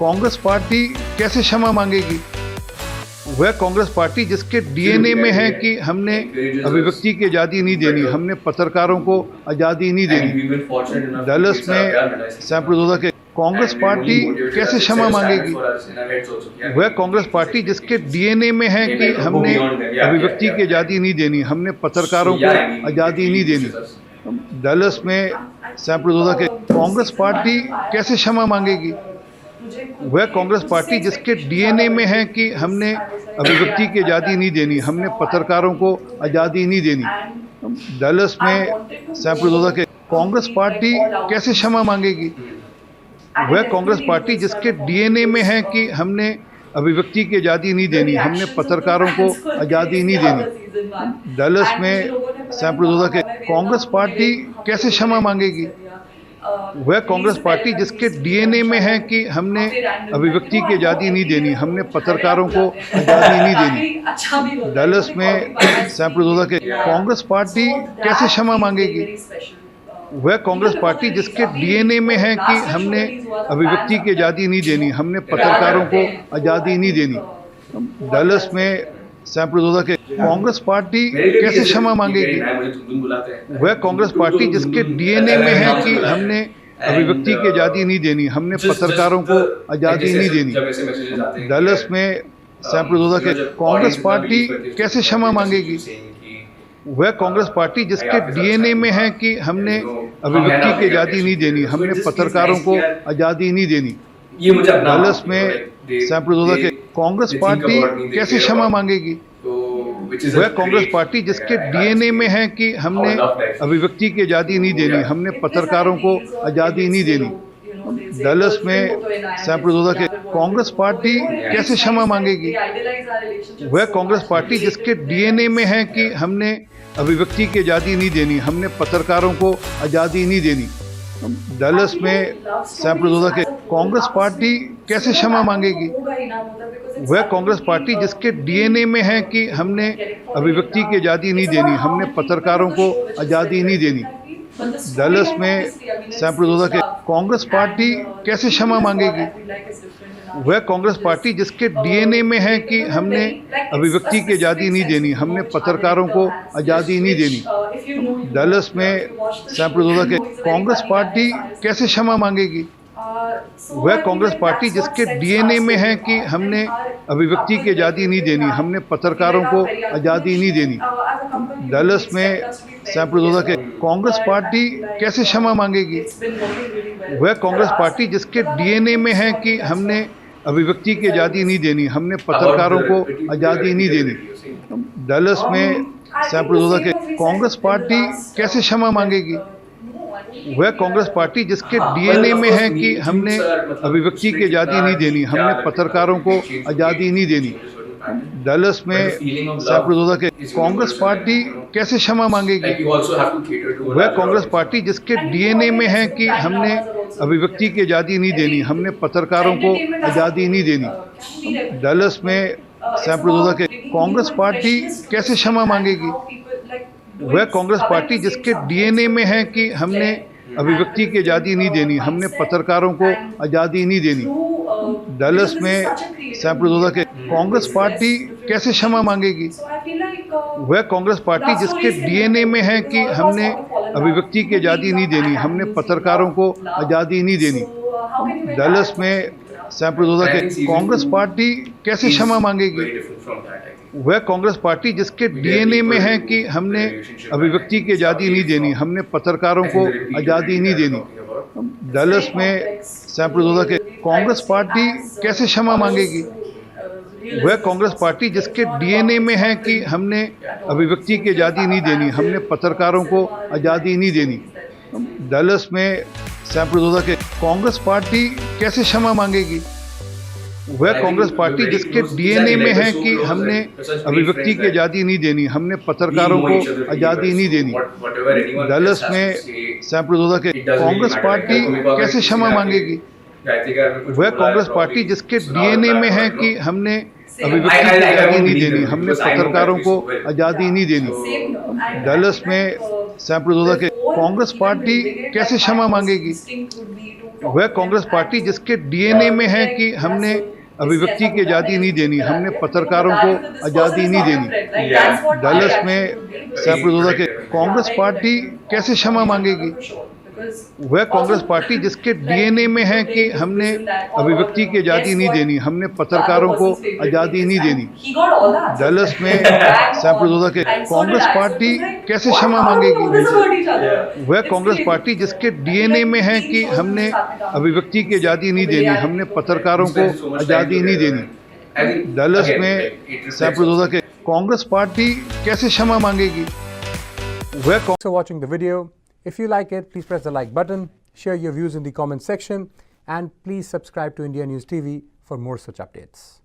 Congress party कैसे क्षमा मांगेगी? वह कांग्रेस पार्टी जिसके डीएनए में है कि हमने अभिव्यक्ति की आज़ादी नहीं देनी, हमने पत्रकारों को आज़ादी नहीं देनी। डलस में सैम पित्रोदा के कांग्रेस पार्टी कैसे क्षमा मांगेगी? वह कांग्रेस पार्टी जिसके डीएनए में है कि हमने अभिव्यक्ति की आज़ादी नहीं देनी, हमने पत्रकारों को आज़ादी नहीं देनी। डलस में सैम पित्रोदा के कांग्रेस पार्टी कैसे क्षमा मांगेगी? वह कांग्रेस पार्टी जिसके डीएनए में है कि हमने अभिव्यक्ति की आज़ादी नहीं देनी, हमने पत्रकारों को आज़ादी नहीं देनी। डलस में सैम पित्रोदा के कांग्रेस पार्टी कैसे क्षमा मांगेगी? वह कांग्रेस पार्टी जिसके डीएनए में है कि हमने अभिव्यक्ति की आज़ादी नहीं देनी, हमने पत्रकारों को आज़ादी नहीं देनी। डलस में सैम पित्रोदा के कांग्रेस पार्टी कैसे क्षमा मांगेगी? वह कांग्रेस पार्टी जिसके डीएनए में है कि हमने अभिव्यक्ति की आज़ादी नहीं देनी, हमने पत्रकारों को आज़ादी नहीं देनी। डलस में सैम पित्रोदा के कांग्रेस पार्टी कैसे क्षमा मांगेगी? वह कांग्रेस पार्टी जिसके डीएनए में है कि हमने अभिव्यक्ति की आज़ादी नहीं देनी, हमने पत्रकारों को आज़ादी नहीं देनी। डलस में सैम पित्रोदा के कांग्रेस पार्टी कैसे क्षमा मांगेगी? वह कांग्रेस पार्टी जिसके डीएनए में है कि हमने अभिव्यक्ति की आज़ादी नहीं देनी, हमने पत्रकारों को आज़ादी नहीं देनी। डलस में सैम पित्रोदा के कांग्रेस पार्टी कैसे क्षमा मांगेगी? वह कांग्रेस पार्टी जिसके डीएनए में है कि हमने अभिव्यक्ति की आज़ादी नहीं देनी, हमने पत्रकारों को आज़ादी नहीं देनी। डलस में सैम पित्रोदा के कांग्रेस पार्टी कैसे क्षमा मांगेगी? वह कांग्रेस पार्टी जिसके डीएनए में है कि हमने अभिव्यक्ति की आज़ादी नहीं देनी, हमने पत्रकारों को आज़ादी नहीं देनी। डलस में सैम पित्रोदा के कांग्रेस पार्टी कैसे क्षमा मांगेगी? वह कांग्रेस पार्टी जिसके डीएनए में है कि हमने अभिव्यक्ति की आज़ादी नहीं देनी, हमने पत्रकारों को आज़ादी नहीं देनी। डलस में सैम पित्रोदा के कांग्रेस पार्टी कैसे क्षमा मांगेगी? वह कांग्रेस पार्टी जिसके डीएनए में है कि हमने अभिव्यक्ति की आज़ादी नहीं देनी, हमने पत्रकारों को आज़ादी नहीं देनी। डलस में सैम पित्रोदा के कांग्रेस पार्टी कैसे क्षमा मांगेगी? वह कांग्रेस पार्टी जिसके डीएनए में है कि हमने अभिव्यक्ति की आज़ादी नहीं देनी, हमने पत्रकारों को आज़ादी नहीं देनी। डलस में सैम पित्रोदा के कांग्रेस पार्टी कैसे क्षमा मांगेगी? वह कांग्रेस पार्टी जिसके डीएनए में है कि हमने अभिव्यक्ति की आज़ादी नहीं देनी, हमने पत्रकारों को आज़ादी नहीं देनी। डलस में सैम पित्रोदा के कांग्रेस पार्टी कैसे क्षमा मांगेगी? वह कांग्रेस पार्टी जिसके डीएनए में है कि हमने अभिव्यक्ति की आज़ादी नहीं देनी, हमने पत्रकारों को आज़ादी नहीं देनी। डलस में सैम पित्रोदा के कांग्रेस पार्टी कैसे क्षमा मांगेगी? वह कांग्रेस पार्टी जिसके डीएनए में है कि हमने अभिव्यक्ति की आज़ादी नहीं देनी, हमने पत्रकारों को आज़ादी नहीं देनी। डलस में सैम पित्रोदा के कांग्रेस पार्टी कैसे क्षमा मांगेगी? वह कांग्रेस पार्टी जिसके डीएनए में है कि हमने अभिव्यक्ति की आज़ादी नहीं देनी, हमने पत्रकारों को आज़ादी नहीं देनी। डलस में सैम पित्रोदा के कांग्रेस पार्टी कैसे क्षमा मांगेगी? वह कांग्रेस पार्टी जिसके डीएनए में है कि हमने अभिव्यक्ति की आज़ादी नहीं देनी, हमने पत्रकारों को आज़ादी नहीं देनी। डलस में सैम पित्रोदा के कांग्रेस पार्टी कैसे क्षमा मांगेगी? वह कांग्रेस पार्टी जिसके डीएनए में है कि हमने अभिव्यक्ति की आज़ादी नहीं देनी, हमने पत्रकारों को आज़ादी नहीं देनी। डलस में सैम पित्रोदा के कांग्रेस पार्टी कैसे क्षमा मांगेगी? वह कांग्रेस पार्टी जिसके डीएनए में है कि हमने अभिव्यक्ति की आज़ादी नहीं देनी, हमने पत्रकारों को आज़ादी नहीं देनी। डलस में सैम पित्रोदा के कांग्रेस पार्टी कैसे क्षमा मांगेगी? वह कांग्रेस पार्टी जिसके डीएनए में है कि हमने अभिव्यक्ति की आज़ादी नहीं देनी, हमने पत्रकारों को आज़ादी नहीं देनी। डलस में सैम पित्रोदा के कांग्रेस पार्टी कैसे क्षमा मांगेगी? वह कांग्रेस पार्टी जिसके डीएनए में है कि हमने अभिव्यक्ति की आज़ादी नहीं देनी, हमने पत्रकारों को आज़ादी नहीं देनी। डलस में सैम पित्रोदा के कांग्रेस पार्टी कैसे क्षमा मांगेगी? वह कांग्रेस पार्टी जिसके डीएनए में है कि हमने अभिव्यक्ति की आज़ादी नहीं देनी, हमने पत्रकारों को आज़ादी नहीं देनी। डलस में सैम पित्रोदा के कांग्रेस पार्टी कैसे क्षमा मांगेगी? वह कांग्रेस पार्टी जिसके डीएनए में है कि हमने अभिव्यक्ति की आज़ादी नहीं देनी, हमने पत्रकारों को आज़ादी नहीं देनी। डलस में सैमप्रदोदा के कांग्रेस पार्टी कैसे क्षमा मांगेगी? वह कांग्रेस पार्टी जिसके डीएनए में है कि हमने अभिव्यक्ति की आज़ादी नहीं देनी, हमने पत्रकारों को आज़ादी नहीं देनी। डलस में सैमप्रदोदा के कांग्रेस पार्टी कैसे क्षमा मांगेगी? वह कांग्रेस पार्टी जिसके डीएनए में है कि हमने अभिव्यक्ति की आज़ादी नहीं देनी, हमने पत्रकारों को आज़ादी नहीं देनी। डलस में सैमप्रदोदा के कांग्रेस पार्टी कैसे क्षमा मांगेगी? Thanks for watching the video. If you like it, please press the like button, share your views in the comment section, and please subscribe to India News TV for more such updates.